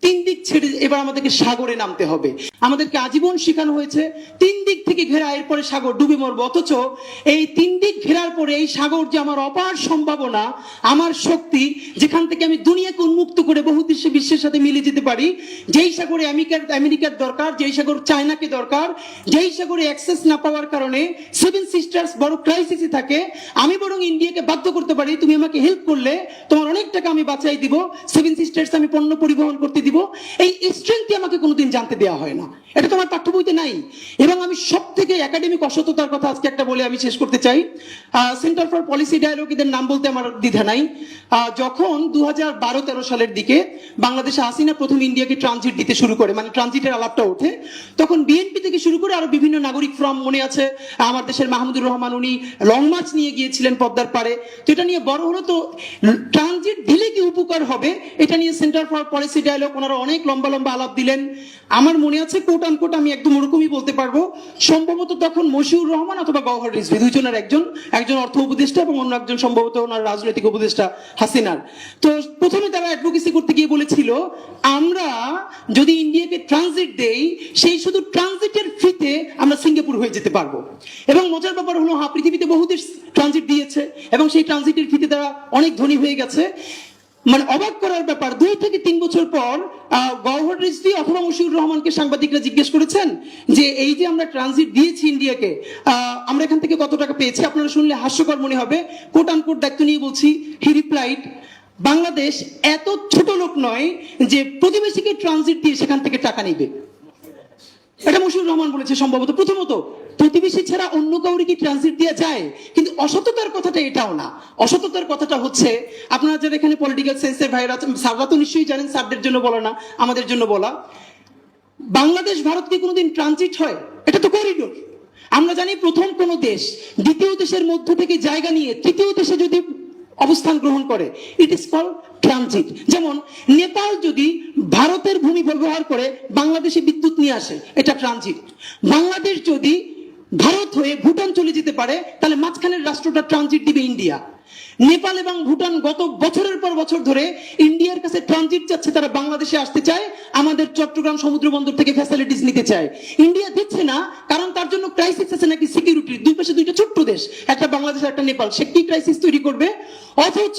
তিন দিক ছেড়ে এবার আমাদেরকে সাগরে নামতে হবে। আমাদেরকে আজীবন শেখানো হয়েছে তিন দিক থেকে ঘেরা, এরপরে সাগর ডুবে মরবো। অথচ এই তিন দিক ঘেরার পরে এই সাগর যে আমার অপার সম্ভাবনা, আমার শক্তি, যেখান থেকে আমি দুনিয়াকে উন্মুক্ত করে বহু দেশে বিশ্বের সাথে মিলে যেতে পারি। যেই সাগরে আমেরিকার দরকার, যেই সাগর চায়নাকে দরকার, যেই সাগরে অ্যাক্সেস না পাওয়ার কারণে সেভেন সিস্টার্স বড় ক্রাইসিসে থাকে, আমি বরং ইন্ডিয়াকে বাধ্য করতে পারি, তুমি আমাকে হেল্প করলে তোমার অনেক টাকা আমি বাঁচাই দিব, সেভেন সিস্টার্স আমি পণ্য পরিবহন করতে দিব। এই স্ট্রেংথ আমাকে কোনোদিন জানতে দেওয়া হয় না, এটা তোমার পাঠ্য বইতে নাই। এবং আমি সব থেকে একাডেমিক অসততার কথা আজকে একটা বলে আমি শেষ করতে চাই। সেন্টার ফর পলিসি ডায়ালগ, এদের নাম বলতে আমার দ্বিধা নাই। যখন 2012-13 সালের দিকে বাংলাদেশে হাসিনা প্রথম ইন্ডিয়াকে ট্রানজিট দিতে শুরু করে, মানে ট্রানজিটের আলাপটা ওঠে, তখন বিএনপি থেকে শুরু করে আরো বিভিন্ন নাগরিক ফ্রম, মনে আছে আমার দেশের মাহমুদুর রহমান, উনি লং মার্চ নিয়ে গিয়েছিলেন পদ্মার পারে। তো এটা নিয়ে বড় হলো, তো ট্রানজিট দিলে কি উপকার হবে এটা নিয়ে সেন্টার ফর পলিসি ডায়ালগ ওনারা অনেক লম্বা লম্বা আলাপ দিলেন। আমার মনে আছে কোট আনকোট, আমি একদম ওরকমই বলতে পারবো, সম্ভবত তখন মশিউর রহমান অথবা গওহর রিজভী, দুইজনের একজন অর্থ উপদেষ্টা এবং অন্য একজন সম্ভবত ওনার রাজনৈতিক উপদেষ্টা হাসিনার। তো প্রথমে তারা অ্যাডভোকেসি করতে গিয়ে বলেছিল, আমরা যদি ইন্ডিয়াকে ট্রানজিট দেই, সেই শুধু ট্রানজিটের ফিতে আমরা সিঙ্গাপুর হয়ে যেতে পারবো। এবং মজার ব্যাপার হলো, হ্যাঁ, পৃথিবীতে বহু দেশ ট্রানজিট দিয়েছে এবং সেই ট্রানজিটের ফিতে তারা অনেক ধনী হয়ে গেছে। মানে অবাক করার ব্যাপার, 2 থেকে 3 বছর পর গওহর রিজভী অথবা মশিউর রহমানকে সাংবাদিকরা জিজ্ঞেস করেছেন যে এই যে আমরা ট্রানজিট দিয়েছি ইন্ডিয়াকে, আমরা এখান থেকে কত টাকা পেয়েছি? আপনারা শুনলে হাস্যকর মনে হবে, কোট আনকোট দায়িত্ব নিয়ে বলছি, হি রিপ্লাইড, বাংলাদেশ এত ছোট লোক নয় যে প্রতিবেশীকে ট্রানজিট দিয়ে সেখান থেকে টাকা নিবে। এটা মশিউর রহমান বলেছে সম্ভবত। প্রথমত, প্রতিবেশী ছাড়া অন্য কাউকে কি ট্রানজিট দেওয়া যায়? কিন্তু অসততার কথাটা এটাও না। অসততার কথাটা হচ্ছে, আপনারা যারা এখানে পলিটিক্যাল সায়েন্সের ভাইরা আছেন, স্যাররা তো নিশ্চয়ই জানেন, স্যারদের জন্য বলা না, আমাদের জন্য বলা, বাংলাদেশ ভারত কি কোনোদিন ট্রানজিট হয়? এটা তো করিডোর। আমরা জানি প্রথম কোন দেশ দ্বিতীয় দেশের মধ্য থেকে জায়গা নিয়ে তৃতীয় দেশে যদি অবস্থান গ্রহণ করে, ইট ইজ কল্ড ট্রানজিট। যেমন নেপাল যদি ভারতের ভূমি ব্যবহার করে বাংলাদেশে বিদ্যুৎ নিয়ে আসে, এটা ট্রানজিট। বাংলাদেশ যদি ভারত হয়ে ভুটান চলে যেতে পারে, তাহলে মাঝখানের রাষ্ট্রটা ট্রানজিট দিবে ইন্ডিয়া। নেপাল এবং ভুটান গত বছরের পর বছর ধরে ইন্ডিয়ার কাছে ট্রানজিট চাচ্ছে, তারা বাংলাদেশে আসতে চায়, আমাদের চট্টগ্রাম সমুদ্র বন্দর থেকে ফ্যাসিলিটিস নিতে চায়। ইন্ডিয়া দিচ্ছে না, কারণ তার জন্য ক্রাইসিস আছে নাকি সিকিউরিটির। দুই পাশে দুইটা ছোট্ট দেশ, একটা বাংলাদেশ একটা নেপাল, সে কি ক্রাইসিস তৈরি করবে? অথচ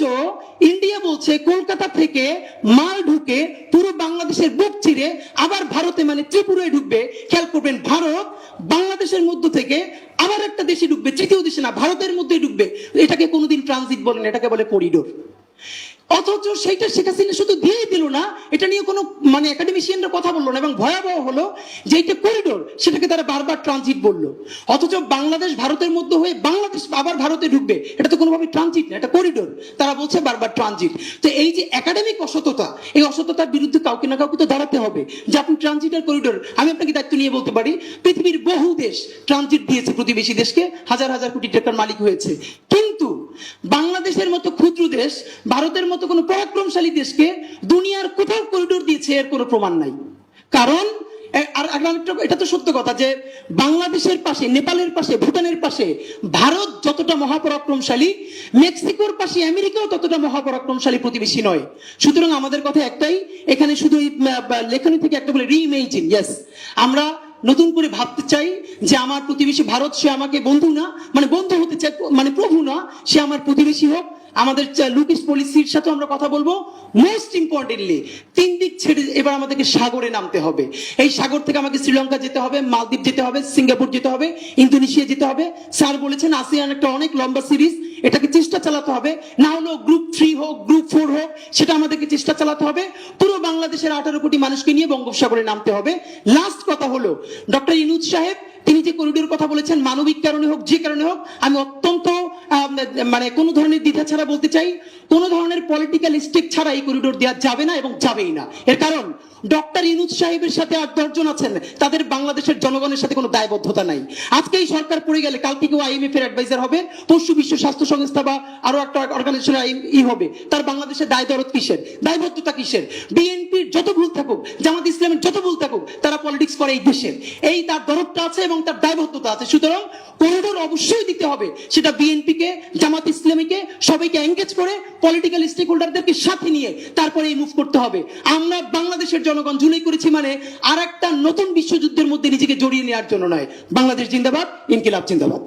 ইন্ডিয়া বলছে কলকাতা থেকে মাল ঢুকে পুরো বাংলাদেশের বুক চিরে আবার ভারতে, মানে ত্রিপুরায় ঢুকবে। খেয়াল করবেন, ভারত বাংলাদেশের মধ্য থেকে আবার একটা দেশে ঢুকবে, তৃতীয় দেশে না, ভারতের মধ্যে ঢুকবে। এটাকে কোনোদিন ট্রানজিট বলেন, এটাকে বলে করিডোর। অথচ সেইটা শেখ হাসিনা শুধু দিয়েই দিল না, এটা নিয়ে কোনো মানে একাডেমিশিয়ানরা কথা বললো না। এবং ভয়াবহ হলো যে এটা করিডোর, সেটাকে তারা বারবার ট্রানজিট বললো। অথচ বাংলাদেশ ভারতের মধ্যে হয়ে বাংলাদেশ আবার ভারতে ঢুকবে, এটা তো কোনোভাবে ট্রানজিট না, এটা করিডোর। তারা বলছে বারবার ট্রানজিট। তো এই যে একাডেমিক অসততা, এই অসততার বিরুদ্ধে কাউকে না কাউকে তো দাঁড়াতে হবে যে আপনি ট্রানজিট আর করিডোর। আমি আপনাকে দায়িত্ব নিয়ে বলতে পারি, পৃথিবীর বহু দেশ ট্রানজিট দিয়েছে প্রতিবেশী দেশকে, হাজার হাজার কোটি টাকার মালিক হয়েছে। কিন্তু বাংলাদেশের মতো ক্ষুদ্র দেশ, ভারতের মতো কোনো পরাক্রমশালী দেশকে দুনিয়ার কোথাও করিডোর দিয়েছে এর কোনো প্রমাণ নাই। কারণ এটা তো সত্য কথা যে বাংলাদেশের পাশে, নেপালের পাশে, ভুটানের পাশে ভারত যতটা মহাপরাক্রমশালী, মেক্সিকোর পাশে আমেরিকাও ততটা মহাপরাক্রমশালী প্রতিবেশী নয়। সুতরাং আমাদের কথা একটাই, এখানে শুধু লেখনী থেকে একটা বলে রিইমেজিন। ইয়েস, আমরা নতুন করে ভাবতে চাই যে আমার প্রতিবেশী ভারত, সে আমাকে বন্ধু না, মানে বন্ধু হতে চাই, মানে প্রভু না, সে আমার প্রতিবেশী হোক। আমাদের লুকিস পলিসির সাথে আমরা কথা বলবো। মোস্ট ইম্পর্টেন্টলি, তিন দিক ছেড়ে এবার আমাদেরকে সাগরে নামতে হবে। এই সাগর থেকে আমাকে শ্রীলঙ্কা যেতে হবে, মালদ্বীপ যেতে হবে, সিঙ্গাপুর যেতে হবে, ইন্দোনেশিয়া যেতে হবে। স্যার বলেছেন আসিয়ান একটা অনেক লম্বা সিরিজ, এটাকে চেষ্টা চালাতে হবে। না হলো গ্রুপ 3 হোক, গ্রুপ 4 হোক, সেটা আমাদেরকে চেষ্টা চালাতে হবে। পুরো বাংলাদেশের 18 কোটি মানুষকে নিয়ে বঙ্গোপসাগরে নামতে হবে। লাস্ট কথা হলো, ডক্টর ইউনূস সাহেব তিনি যে করিডোর কথা বলেছেন, মানবিক কারণে হোক, যে কারণে হোক, আমি অত্যন্ত মানে কোনো ধরনের দ্বিধা ছাড়া বলতে চাই, কোনো ধরনের পলিটিক্যাল স্টেক ছাড়া এই করিডোর দেওয়া যাবে না এবং যাবেই না। এর কারণ ডক্টর ইউনূস সাহেবের সাথে আর 10 জন আছেন, তাদের বাংলাদেশের জনগণের সাথে কোনো দায়বদ্ধতা নাই। আজকে এই সরকার পড়ে গেলে কাল থেকে আইএমএফ এর অ্যাডভাইজার হবে, পরশু বিশ্ব স্বাস্থ্য সংস্থা বা আরো একটা অর্গানাইজেশন হবে। তার বাংলাদেশের দায় দরদ কিসের, দায়বদ্ধতা কিসের? বিএনপির যত ভুল থাকুক, জামাত ইসলামের যত ভুল থাকুক, তারা পলিটিক্স করে করে এই দেশের, এই তার দরদটা আছে এবং তার দায়বদ্ধতা আছে। সুতরাং করিডোর অবশ্যই দিতে হবে, সেটা বিএনপিকে, জামাত ইসলামীকে, সবাইকে এনগেজ করে পলিটিক্যাল স্টেক হোল্ডারদেরকে সাথে নিয়ে তারপরে এই মুভ করতে হবে। আমরা বাংলাদেশের জনগণ জুলাই করেছি মানে আর একটা নতুন বিশ্বযুদ্ধের মধ্যে নিজেকে জড়িয়ে নেওয়ার জন্য নয়। বাংলাদেশ জিন্দাবাদ, ইনকিলাব জিন্দাবাদ।